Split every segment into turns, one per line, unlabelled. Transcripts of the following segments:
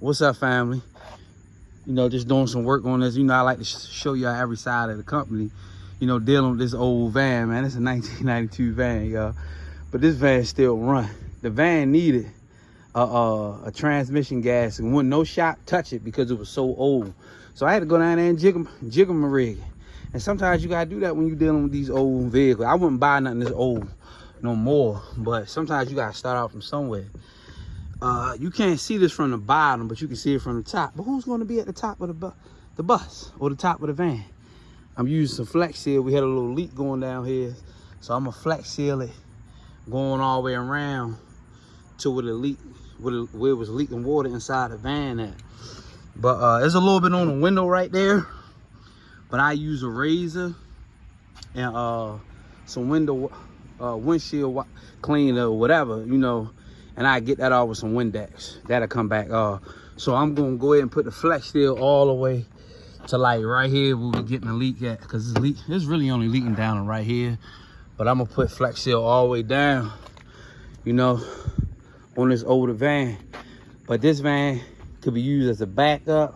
What's up, family? You know, just doing some work on this. You know, I like to show y'all every side of the company. You know, dealing with this old van, man. It's a 1992 van, y'all. But this van still run. The van needed a transmission gas and wouldn't no shop touch it because it was so old. So I had to go down there and jiggle my rig. And sometimes you gotta do that when you're dealing with these old vehicles. I wouldn't buy nothing this old no more, but sometimes you gotta start out from somewhere. You can't see this from the bottom, but you can see it from the top. But who's going to be at the top of the bus or the top of the van? I'm using some Flex Seal. We had a little leak going down here, so I'm gonna Flex Seal it, going all the way around to where the leak, where it was leaking water inside the van at. But there's a little bit on the window right there. But I use a razor and some windshield cleaner or whatever, you know. And I get that off with some Windex. That'll come back off. So I'm gonna go ahead and put the Flex Seal all the way to like right here where we're getting the leak at. Cause it's really only leaking down right here. But I'm gonna put Flex Seal all the way down, you know, on this older van. But this van could be used as a backup.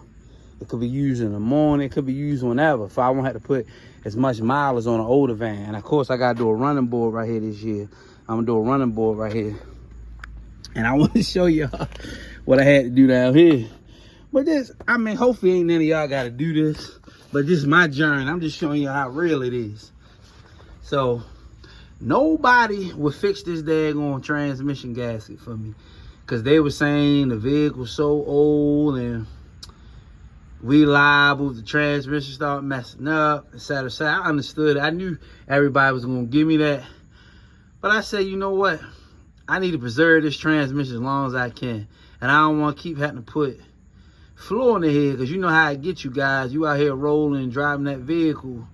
It could be used in the morning. It could be used whenever. If I won't have to put as much mileage on an older van. And of course I gotta do a running board right here this year. I'm gonna do a running board right here. And I want to show y'all what I had to do down here. But this, I mean, hopefully ain't none of y'all got to do this. But this is my journey. I'm just showing you how real it is. So, nobody would fix this daggone transmission gasket for me. Because they were saying the vehicle's so old and we liable if the transmission start messing up, etc. So I understood it. I knew everybody was going to give me that. But I said, you know what? I need to preserve this transmission as long as I can. And I don't want to keep having to put floor in the head, because you know how it gets you guys. You out here rolling and driving that vehicle,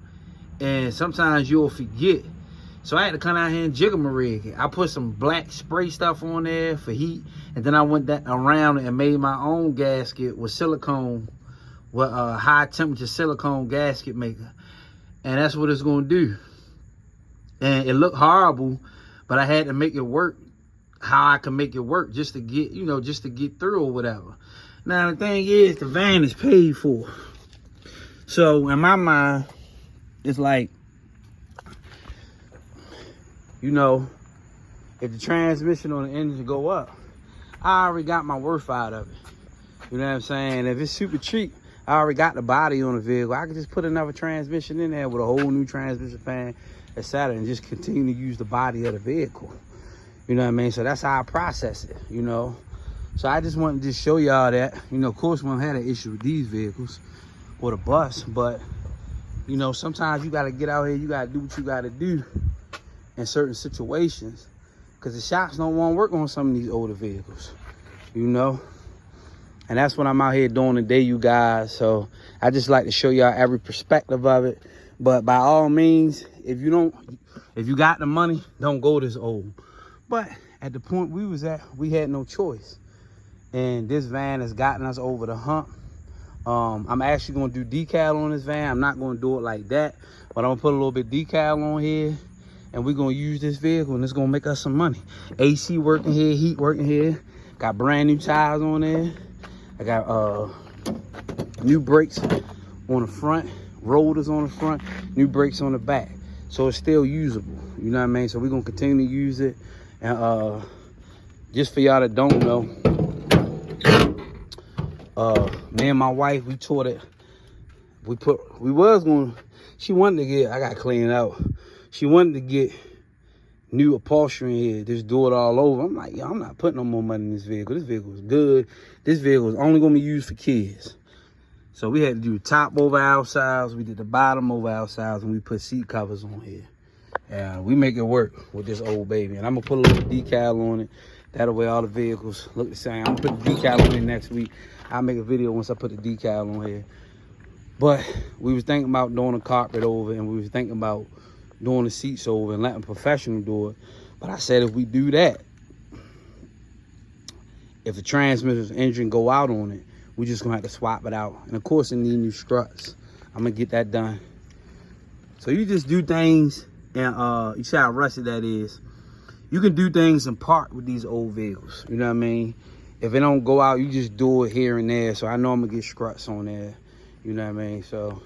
and sometimes you'll forget. So I had to come out here and jiggle my rig. I put some black spray stuff on there for heat, and then I went around and made my own gasket with silicone, with a high temperature silicone gasket maker. And that's what it's going to do. And it looked horrible, but I had to make it work how I can make it work just to get, you know, just to get through or whatever. Now the thing is, the van is paid for. So in my mind, it's like, you know, if the transmission on the engine go up, I already got my worth out of it. You know what I'm saying? If it's super cheap, I already got the body on the vehicle. I can just put another transmission in there with a whole new transmission fan, etc., and just continue to use the body of the vehicle. You know what I mean? So that's how I process it, you know? So I just wanted to just show y'all that. You know, of course, we don't have an issue with these vehicles or the bus, but, you know, sometimes you got to get out here, you got to do what you got to do in certain situations, because the shops don't want to work on some of these older vehicles, you know? And that's what I'm out here doing today, you guys. So I just like to show y'all every perspective of it. But by all means, if you got the money, don't go this old. But at the point we was at, we had no choice. And this van has gotten us over the hump. I'm actually gonna do decal on this van. I'm not gonna do it like that, but I'm gonna put a little bit decal on here, and we're gonna use this vehicle, and it's gonna make us some money. AC working here, heat working here. Got brand new tires on there. I got new brakes on the front, rotors on the front, new brakes on the back. So it's still usable, you know what I mean? So we're gonna continue to use it. And just for y'all that don't know, me and my wife, we taught it. She wanted to get, I got cleaned out. She wanted to get new upholstery in here, just do it all over. I'm like, yo, I'm not putting no more money in this vehicle. This vehicle is good. This vehicle is only gonna be used for kids. So we had to do the top over outsides, we did the bottom over outsides, and we put seat covers on here. And we make it work with this old baby. And I'm gonna put a little decal on it. That way all the vehicles look the same. I'm gonna put the decal on it next week. I'll make a video once I put the decal on here. But we was thinking about doing a carpet over, and we was thinking about doing the seats over and letting a professional do it. But I said, if we do that, if the transmission engine go out on it, we just gonna have to swap it out. And of course it need new struts. I'm gonna get that done. So you just do things, and you see how rusty that is. You can do things in part with these old vehicles, you know what I mean? if it don't go out, you just do it here and there. So I know I'm gonna get struts on there. You know what I mean? So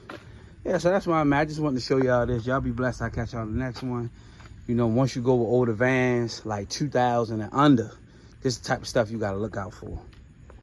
yeah, so that's why I'm at. I just wanted to show y'all this. Y'all be blessed. I'll catch y'all on the next one. You know, once you go with older vans, like 2000 and under, this is the type of stuff you gotta look out for.